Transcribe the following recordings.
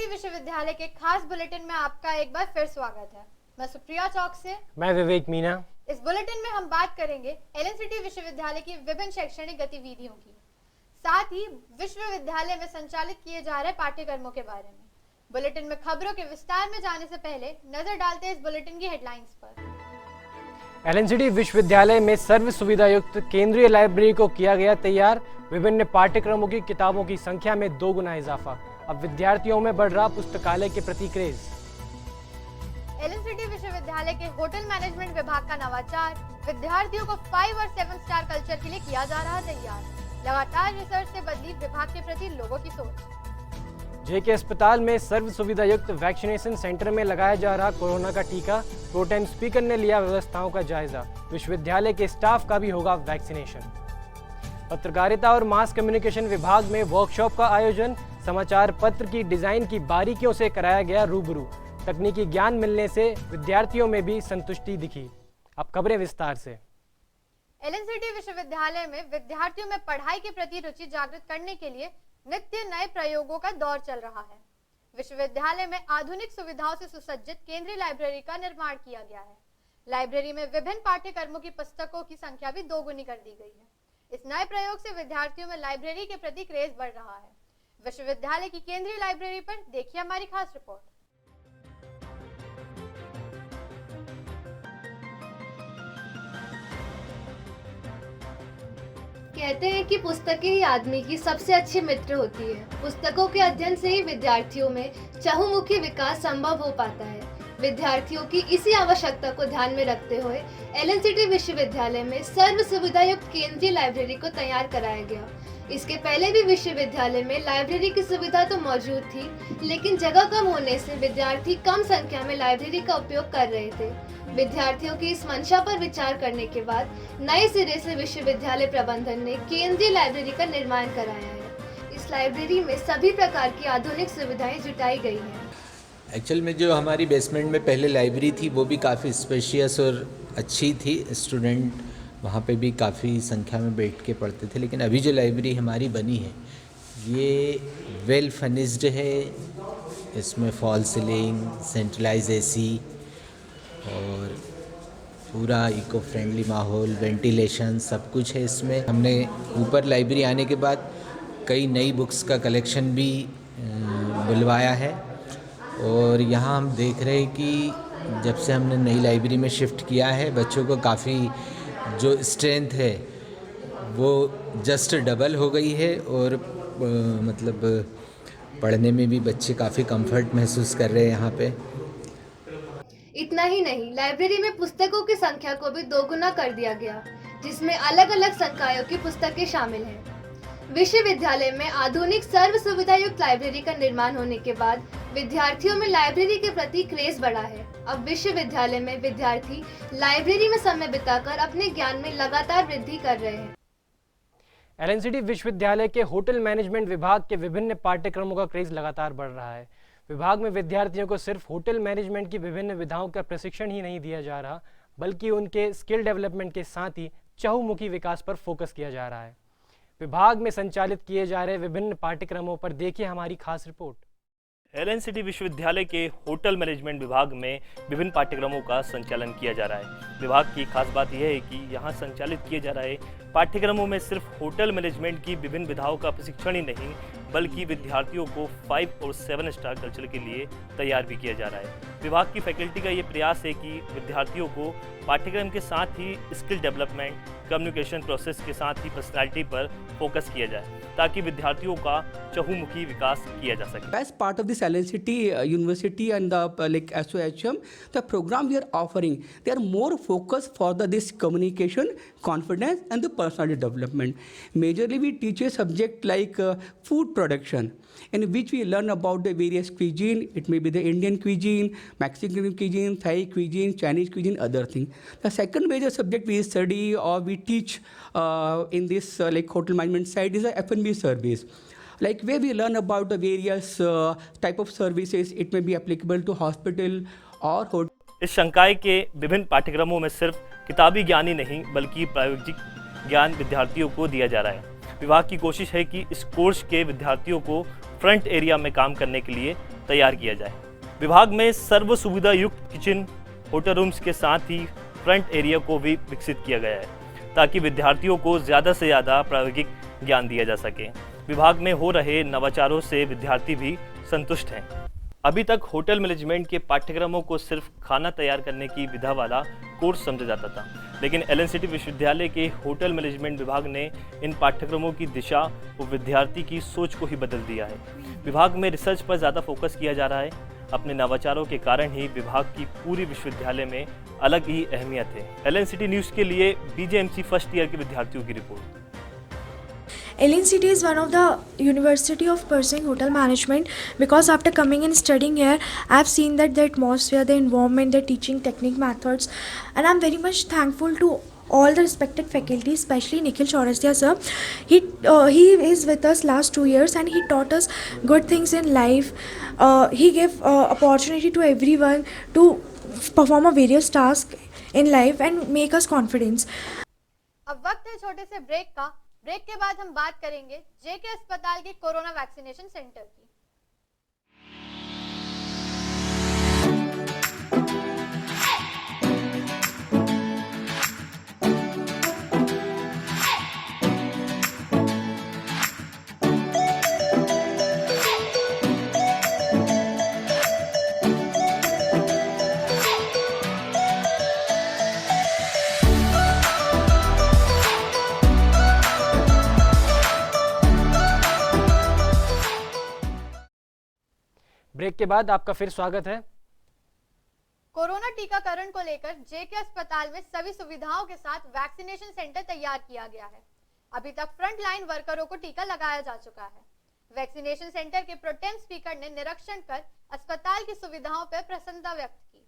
विश्वविद्यालय के खास बुलेटिन में आपका एक बार फिर स्वागत है। मैं सुप्रिया चौक से। मैं विवेक मीना। इस बुलेटिन में हम बात करेंगे एलएनसीटी विश्वविद्यालय की विभिन्न शैक्षणिक गतिविधियों की, साथ ही विश्वविद्यालय में संचालित किए जा रहे पाठ्यक्रमों के बारे में। बुलेटिन में खबरों के विस्तार में जाने से पहले नजर डालते हैं इस बुलेटिन की हेडलाइंस पर। एलएनसीटी विश्वविद्यालय में सर्व सुविधा युक्त केंद्रीय लाइब्रेरी को किया गया तैयार। विभिन्न पाठ्यक्रमों की किताबों की संख्या में 2 गुना इजाफा। अब विद्यार्थियों में बढ़ रहा पुस्तकालय के प्रति क्रेज। एलएनसीटी विश्वविद्यालय के होटल मैनेजमेंट विभाग का नवाचार। विद्यार्थियों को 5 और 7 स्टार कल्चर के लिए किया जा रहा तैयार। लगातार रिसर्च से बदली विभाग के प्रति लोगों की सोच। जेके अस्पताल में सर्व सुविधा युक्त वैक्सीनेशन सेंटर में लगाया जा रहा कोरोना का टीका। प्रोटेम स्पीकर ने लिया व्यवस्थाओं का जायजा। विश्वविद्यालय के स्टाफ का भी होगा वैक्सीनेशन। पत्रकारिता और मास कम्युनिकेशन विभाग में वर्कशॉप का आयोजन। समाचार पत्र की डिजाइन की बारीकियों से कराया गया रूबरू। तकनीकी ज्ञान मिलने से विद्यार्थियों में भी संतुष्टि दिखी। अब खबरें विस्तार से। एलएनसीटी विश्वविद्यालय में विद्यार्थियों में पढ़ाई के प्रति रुचि जागृत करने के लिए नित्य नए प्रयोगों का दौर चल रहा है। विश्वविद्यालय में आधुनिक सुविधाओं से सुसज्जित केंद्रीय लाइब्रेरी का निर्माण किया गया है। लाइब्रेरी में विभिन्न पाठ्यक्रमों की पुस्तकों की संख्या भी 2 गुनी कर दी गई है। इस नए प्रयोग से विद्यार्थियों में लाइब्रेरी के प्रति क्रेज बढ़ रहा है। विश्वविद्यालय की केंद्रीय लाइब्रेरी पर देखिए हमारी खास रिपोर्ट। कहते हैं कि पुस्तकें ही आदमी की सबसे अच्छी मित्र होती है। पुस्तकों के अध्ययन से ही विद्यार्थियों में चहुमुखी विकास संभव हो पाता है। विद्यार्थियों की इसी आवश्यकता को ध्यान में रखते हुए एलएनसीटी विश्वविद्यालय में सर्व सुविधा युक्त केंद्रीय लाइब्रेरी को तैयार कराया गया। इसके पहले भी विश्वविद्यालय में लाइब्रेरी की सुविधा तो मौजूद थी, लेकिन जगह कम होने से विद्यार्थी कम संख्या में लाइब्रेरी का उपयोग कर रहे थे। विद्यार्थियों की इस मंशा पर विचार करने के बाद नए सिरे से विश्वविद्यालय प्रबंधन ने केंद्रीय लाइब्रेरी का निर्माण कराया है। इस लाइब्रेरी में सभी प्रकार की आधुनिक सुविधाएं जुटाई गई हैं। एक्चुअल में जो हमारी बेसमेंट में पहले लाइब्रेरी थी वो भी काफ़ी स्पेशियस और अच्छी थी। स्टूडेंट वहाँ पे भी काफ़ी संख्या में बैठ के पढ़ते थे, लेकिन अभी जो लाइब्रेरी हमारी बनी है ये वेल फर्निश्ड है। इसमें फॉल सीलिंग, सेंट्रलाइज एसी और पूरा इको फ्रेंडली माहौल, वेंटिलेशन सब कुछ है इसमें। हमने ऊपर लाइब्रेरी आने के बाद कई नई बुक्स का कलेक्शन भी बुलवाया है और यहाँ हम देख रहे हैं कि जब से हमने नई लाइब्रेरी में शिफ्ट किया है बच्चों को काफ़ी जो स्ट्रेंथ है वो जस्ट डबल हो गई है और मतलब पढ़ने में भी बच्चे काफ़ी कंफर्ट महसूस कर रहे हैं यहाँ पे। इतना ही नहीं, लाइब्रेरी में पुस्तकों की संख्या को भी 2 गुना कर दिया गया, जिसमें अलग अलग संकायों की पुस्तकें शामिल हैं। विश्वविद्यालय में आधुनिक सर्व सुविधा युक्त लाइब्रेरी का निर्माण होने के बाद विद्यार्थियों में लाइब्रेरी के प्रति क्रेज बढ़ा है। अब विश्वविद्यालय में विद्यार्थी लाइब्रेरी में समय बिताकर अपने ज्ञान में लगातार वृद्धि कर रहे हैं। एलएनसीटी विश्वविद्यालय के होटल मैनेजमेंट विभाग के विभिन्न पाठ्यक्रमों का क्रेज लगातार बढ़ रहा है। विभाग में विद्यार्थियों को सिर्फ होटल मैनेजमेंट की विभिन्न विधाओं का प्रशिक्षण ही नहीं दिया जा रहा, बल्कि उनके स्किल डेवलपमेंट के साथ ही चहुमुखी विकास पर फोकस किया जा रहा है। विभाग में संचालित किए जा रहे विभिन्न पाठ्यक्रमों पर देखिए हमारी खास रिपोर्ट। एलएनसीटी विश्वविद्यालय के होटल मैनेजमेंट विभाग में विभिन्न पाठ्यक्रमों का संचालन किया जा रहा है। विभाग की खास बात यह है कि यहाँ संचालित किए जा रहे पाठ्यक्रमों में सिर्फ होटल मैनेजमेंट की विभिन्न विधाओं का प्रशिक्षण ही नहीं, बल्कि विद्यार्थियों को 5 और 7 स्टार कल्चर के लिए तैयार भी किया जा रहा है। विभाग की फैकल्टी का ये प्रयास है कि विद्यार्थियों को पाठ्यक्रम के साथ ही स्किल डेवलपमेंट, कम्युनिकेशन प्रोसेस के साथ ही पर्सनालिटी पर फोकस किया जाए, ताकि विद्यार्थियों का चहुमुखी विकास किया जा सके। As part of this LNCT university and the like SOHM, the program we are offering, they are more focused for this communication, confidence, and the personality development. Majorly, we teach a subject like food production, in which we learn about the various cuisine. It may be the Indian cuisine, Mexican cuisine, Thai cuisine, Chinese cuisine, other thing. The second major subject we study or we teach in this like hotel management side is the F&B service. Like where we learn about the various type of services. It may be applicable to hospital or hotel. इस संकाय के विभिन्न पाठ्यक्रमों में सिर्फ किताबी ज्ञान ही नहीं, बल्कि प्रायोगिक ज्ञान विद्यार्थियों को दिया जा रहा है। विभाग की कोशिश है कि इस कोर्स के विद्यार्थियों को फ्रंट एरिया में काम करने के लिए तैयार किया जाए। विभाग में सर्व सुविधा युक्त किचन, होटल रूम्स के साथ ही फ्रंट एरिया को भी विकसित किया गया है ताकि विद्यार्थियों को ज़्यादा से ज़्यादा प्रायोगिक ज्ञान दिया जा सके। विभाग में हो रहे नवाचारों से विद्यार्थी भी संतुष्ट हैं। अभी तक होटल मैनेजमेंट के पाठ्यक्रमों को सिर्फ खाना तैयार करने की विधा वाला कोर्स समझा जाता था, लेकिन एलएनसीटी विश्वविद्यालय के होटल मैनेजमेंट विभाग ने इन पाठ्यक्रमों की दिशा व विद्यार्थी की सोच को ही बदल दिया है। विभाग में रिसर्च पर ज़्यादा फोकस किया जा रहा है। अपने नवाचारों के कारण ही विभाग की पूरी विश्वविद्यालय में अलग ही अहमियत है। एलएनसीटी न्यूज़ के लिए बीजेएमसी फर्स्ट ईयर के विद्यार्थियों की report. LNCT is one of the university of pursuing hotel management because after coming and studying here, I have seen that the atmosphere, the environment, the teaching technique, methods, and I am very much thankful to all the respected faculty, especially Nikhil Chaurasia sir. He is with us last 2 years and he taught us good things in life. He gave opportunity to everyone to perform a various tasks in life and make us confidence. अब वक्त है छोटे से break का। Break के बाद हम बात करेंगे जेके अस्पताल के कोरोना वैक्सीनेशन सेंटर की। ब्रेक के बाद आपका फिर स्वागत है। कोरोना टीकाकरण को लेकर जेके अस्पताल में सभी सुविधाओं के साथ वैक्सीनेशन सेंटर तैयार किया गया है। अभी तक फ्रंट लाइन वर्करों को टीका लगाया जा चुका है। वैक्सीनेशन सेंटर के प्रोटेम स्पीकर ने निरीक्षण कर अस्पताल की सुविधाओं पर प्रसन्नता व्यक्त की।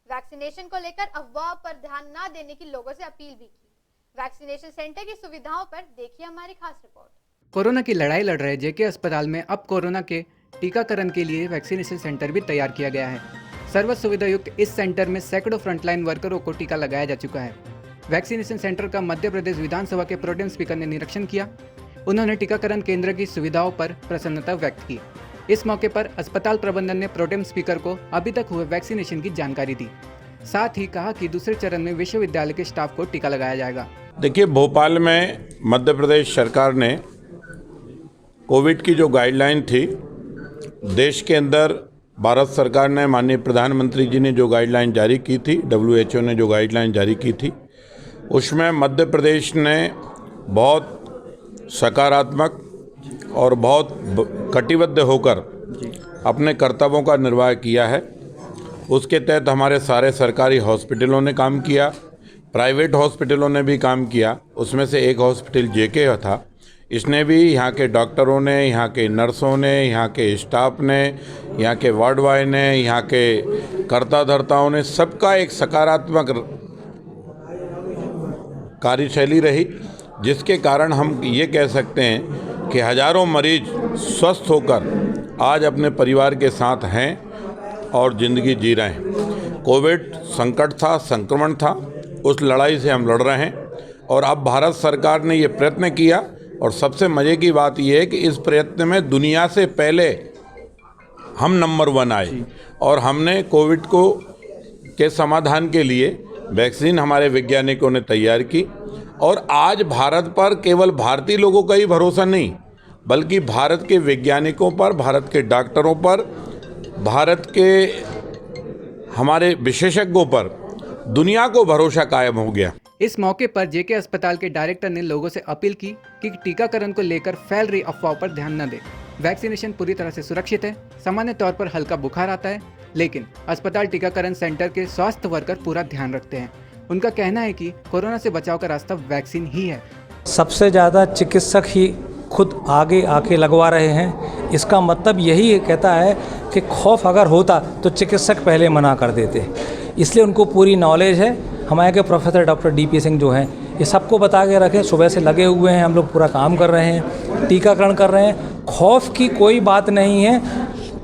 वैक्सीनेशन को लेकर अफवाह पर ध्यान न देने की लोगों से अपील भी की। वैक्सीनेशन सेंटर की सुविधाओं पर देखिए हमारी खास रिपोर्ट। कोरोना की लड़ाई लड़ रहे जेके अस्पताल में अब कोरोना के टीकाकरण के लिए वैक्सीनेशन सेंटर भी तैयार किया गया है। सर्व सुविधा युक्त इस सेंटर में सैकड़ों फ्रंटलाइन वर्करों को टीका लगाया जा चुका है। वैक्सीनेशन सेंटर का मध्य प्रदेश विधानसभा के प्रोटेम स्पीकर ने निरीक्षण किया। उन्होंने टीकाकरण केंद्र की सुविधाओं पर प्रसन्नता व्यक्त की। इस मौके पर अस्पताल प्रबंधन ने प्रोटेम स्पीकर को अभी तक हुए वैक्सीनेशन की जानकारी दी। साथ ही कहा कि दूसरे चरण में विश्वविद्यालय के स्टाफ को टीका लगाया जाएगा। देखिए, भोपाल में मध्य प्रदेश सरकार ने कोविड की जो गाइडलाइन थी, देश के अंदर भारत सरकार ने, माननीय प्रधानमंत्री जी ने जो गाइडलाइन जारी की थी, WHO ने जो गाइडलाइन जारी की थी, उसमें मध्य प्रदेश ने बहुत सकारात्मक और बहुत कटिबद्ध होकर अपने कर्तव्यों का निर्वाह किया है। उसके तहत हमारे सारे सरकारी हॉस्पिटलों ने काम किया, प्राइवेट हॉस्पिटलों ने भी काम किया। उसमें से एक हॉस्पिटल जेके था, इसने भी, यहाँ के डॉक्टरों ने, यहाँ के नर्सों ने, यहाँ के स्टाफ ने, यहाँ के वार्ड बॉय ने, यहाँ के कर्ता धर्ताओं ने, सबका एक सकारात्मक कार्यशैली रही, जिसके कारण हम ये कह सकते हैं कि हजारों मरीज स्वस्थ होकर आज अपने परिवार के साथ हैं और ज़िंदगी जी रहे हैं। कोविड संकट था, संक्रमण था, उस लड़ाई से हम लड़ रहे हैं और अब भारत सरकार ने ये प्रयत्न किया। और सबसे मज़े की बात यह है कि इस प्रयत्न में दुनिया से पहले हम नंबर 1 आए और हमने कोविड के समाधान के लिए वैक्सीन हमारे वैज्ञानिकों ने तैयार की। और आज भारत पर केवल भारतीय लोगों का ही भरोसा नहीं, बल्कि भारत के वैज्ञानिकों पर, भारत के डॉक्टरों पर, भारत के हमारे विशेषज्ञों पर दुनिया को भरोसा कायम हो गया। इस मौके पर जेके अस्पताल के डायरेक्टर ने लोगों से अपील की कि टीकाकरण को लेकर फैल रही अफवाहों पर ध्यान न दें। वैक्सीनेशन पूरी तरह से सुरक्षित है। सामान्य तौर पर हल्का बुखार आता है, लेकिन अस्पताल टीकाकरण सेंटर के स्वास्थ्य वर्कर पूरा ध्यान रखते हैं। उनका कहना है कि कोरोना से बचाव का रास्ता वैक्सीन ही है। सबसे ज़्यादा चिकित्सक ही खुद आगे आके लगवा रहे हैं। इसका मतलब यही कहता है कि खौफ अगर होता तो चिकित्सक पहले मना कर देते, इसलिए उनको पूरी नॉलेज है। हमारे के प्रोफेसर डॉक्टर DP सिंह जो हैं, ये सबको बता के रखें, सुबह से लगे हुए हैं, हम लोग पूरा काम कर रहे हैं, टीकाकरण कर रहे हैं। खौफ की कोई बात नहीं है।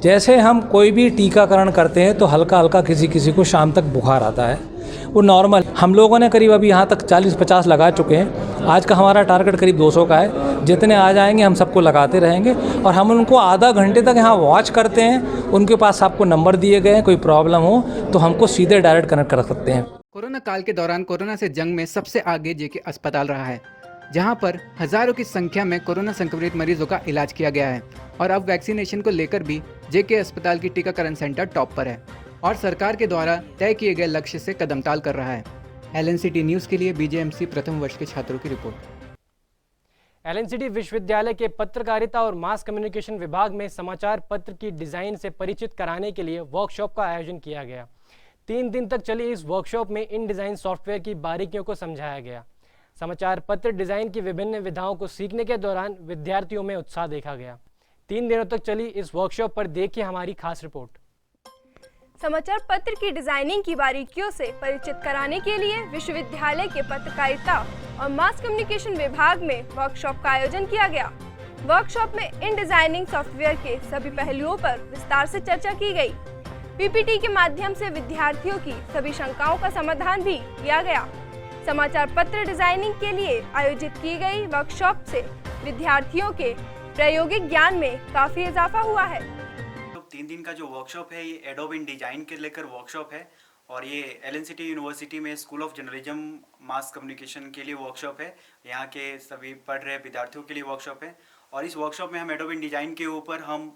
जैसे हम कोई भी टीकाकरण करते हैं तो हल्का हल्का किसी को शाम तक बुखार आता है, वो नॉर्मल। हम लोगों ने करीब अभी यहाँ तक 40-50 लगा चुके हैं। आज का हमारा टारगेट करीब 200 का है। जितने आ जाएंगे हम सबको लगाते रहेंगे और हम उनको आधा घंटे तक यहाँ वॉच करते हैं। उनके पास आपको नंबर दिए गए हैं, कोई प्रॉब्लम हो तो हमको सीधे डायरेक्ट कनेक्ट कर सकते हैं। कोरोना काल के दौरान कोरोना से जंग में सबसे आगे जेके अस्पताल रहा है, जहां पर हजारों की संख्या में कोरोना संक्रमित मरीजों का इलाज किया गया है और अब वैक्सीनेशन को लेकर भी जेके अस्पताल की टीकाकरण सेंटर टॉप पर है और सरकार के द्वारा तय किए गए लक्ष्य से कदमताल कर रहा है। LNCT न्यूज़ के लिए BJMC प्रथम वर्ष के छात्रों की रिपोर्ट। LNCT विश्वविद्यालय के पत्रकारिता और मास कम्युनिकेशन विभाग में समाचार पत्र की डिज़ाइन से परिचित कराने के लिए वर्कशॉप का आयोजन किया गया। 3 दिन तक चली इस वर्कशॉप में इन डिज़ाइन सॉफ्टवेयर की बारीकियों को समझाया गया। समाचार पत्र डिज़ाइन की विभिन्न विधाओं को सीखने के दौरान विद्यार्थियों में उत्साह देखा गया। 3 दिनों तक चली इस वर्कशॉप पर देखिए हमारी खास रिपोर्ट। समाचार पत्र की डिजाइनिंग की बारीकियों से परिचित कराने के लिए विश्वविद्यालय के पत्रकारिता और मास कम्युनिकेशन विभाग में वर्कशॉप का आयोजन किया गया। वर्कशॉप में इन डिजाइनिंग सॉफ्टवेयर के सभी पहलुओं पर विस्तार से चर्चा की गई। PPT के माध्यम से विद्यार्थियों की सभी शंकाओं का समाधान भी किया गया। समाचार पत्र डिजाइनिंग के लिए आयोजित की गई वर्कशॉप से विद्यार्थियों के प्रायोगिक ज्ञान में काफी इजाफा हुआ है। 3 दिन का जो वर्कशॉप है ये एडोब इन डिजाइन के लेकर वर्कशॉप है और ये LNCT यूनिवर्सिटी में school of journalism mass communication के लिए वर्कशॉप है। यहाँ के सभी पढ़ रहे विद्यार्थियों के लिए वर्कशॉप है और इस वर्कशॉप में हम एडोब इन डिजाइन के ऊपर हम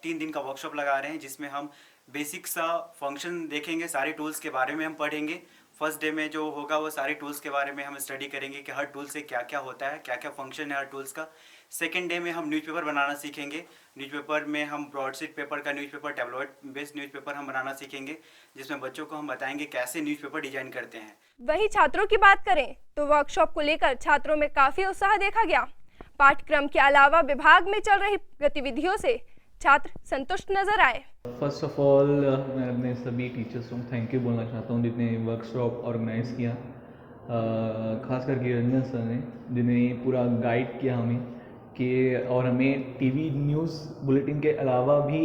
3 दिन का वर्कशॉप लगा रहे हैं, जिसमें हम बेसिक सा फंक्शन देखेंगे, सारे टूल्स के बारे में हम पढ़ेंगे। फर्स्ट डे में जो होगा वो सारे टूल्स के बारे में हम स्टडी करेंगे कि हर टूल से क्या क्या होता है, क्या क्या फंक्शन है हर टूल्स का। सेकेंड डे में हम न्यूज़पेपर बनाना सीखेंगे। न्यूज़पेपर में हम ब्रॉडशीट पेपर का न्यूज़पेपर, टैबलॉइड बेस्ड न्यूज़पेपर हम बनाना सीखेंगे, जिसमें बच्चों को हम बताएंगे कैसे न्यूज़पेपर डिजाइन करते हैं। वहीं छात्रों की बात करें तो वर्कशॉप को लेकर छात्रों में काफी उत्साह देखा गया। पाठ्यक्रम के अलावा विभाग में चल रही गतिविधियों से छात्र संतुष्ट नजर आए। फर्स्ट ऑफ ऑल मैं अपने सभी टीचर्स को थैंक यू बोलना चाहता हूँ जिन्होंने वर्कशॉप ऑर्गेनाइज़ किया, खास करके रंजन सर ने जिन्हें पूरा गाइड किया हमें कि और हमें टीवी न्यूज़ बुलेटिन के अलावा भी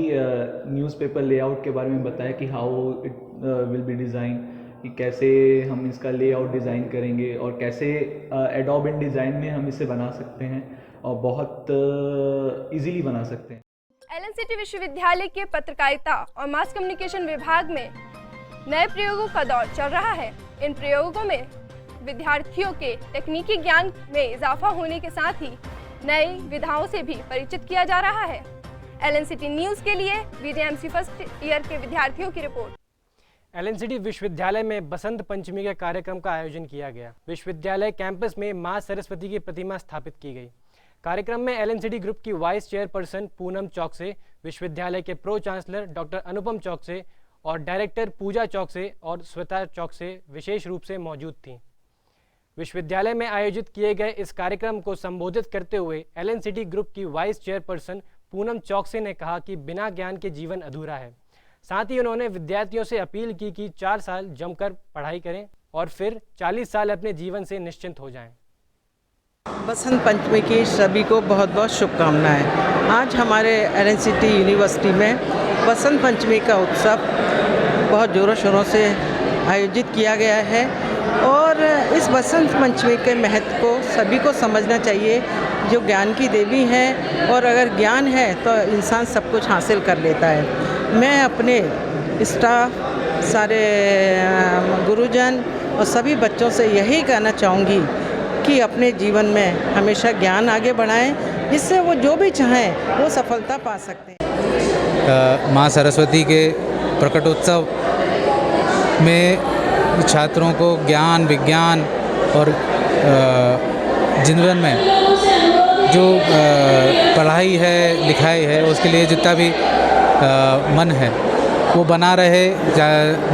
न्यूज़पेपर लेआउट के बारे में बताया कि how it will be design, कि कैसे हम इसका लेआउट डिज़ाइन करेंगे और कैसे एडोब इन डिज़ाइन में हम इसे बना सकते हैं और बहुत इजीली बना सकते हैं। LNCT विश्वविद्यालय के पत्रकारिता और मास कम्युनिकेशन विभाग में नए प्रयोगों का दौर चल रहा है। इन प्रयोगों में विद्यार्थियों के तकनीकी ज्ञान में इजाफा होने के साथ ही नई विधाओं से भी परिचित किया जा रहा है। LNCT न्यूज़ के लिए BJMC फर्स्ट ईयर के विद्यार्थियों की रिपोर्ट। LNCT विश्वविद्यालय में बसंत पंचमी के कार्यक्रम का आयोजन किया गया। विश्वविद्यालय कैंपस में मां सरस्वती की प्रतिमा स्थापित की गई। कार्यक्रम में LNCT ग्रुप की वाइस चेयरपर्सन पूनम चौकसे, विश्वविद्यालय के प्रो चांसलर डॉक्टर अनुपम चौकसे और डायरेक्टर पूजा चौकसे और श्वेता चौकसे विशेष रूप से मौजूद थीं। विश्वविद्यालय में आयोजित किए गए इस कार्यक्रम को संबोधित करते हुए LNCT ग्रुप की वाइस चेयरपर्सन पूनम चौकसे ने कहा कि बिना ज्ञान के जीवन अधूरा है। साथ ही उन्होंने विद्यार्थियों से अपील की कि 4 साल जमकर पढ़ाई करें और फिर 40 साल अपने जीवन से निश्चिंत हो जाएं। बसंत पंचमी की सभी को बहुत बहुत शुभकामनाएं। आज हमारे LNCT यूनिवर्सिटी में बसंत पंचमी का उत्सव बहुत ज़ोरों शोरों से आयोजित किया गया है और इस बसंत पंचमी के महत्व को सभी को समझना चाहिए। जो ज्ञान की देवी है और अगर ज्ञान है तो इंसान सब कुछ हासिल कर लेता है। मैं अपने स्टाफ, सारे गुरुजन और सभी बच्चों से यही कहना चाहूँगी कि अपने जीवन में हमेशा ज्ञान आगे बढ़ाएं, जिससे वो जो भी चाहें वो सफलता पा सकते हैं। माँ सरस्वती के प्रकटोत्सव में छात्रों को ज्ञान, विज्ञान और जीवन में जो पढ़ाई है, लिखाई है, उसके लिए जितना भी मन है वो बना रहे,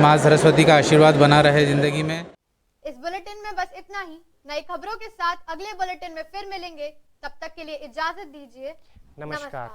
माँ सरस्वती का आशीर्वाद बना रहे ज़िंदगी में। इस बुलेटिन में बस इतना ही। नई खबरों के साथ अगले बुलेटिन में फिर मिलेंगे। तब तक के लिए इजाजत दीजिए। नमस्कार।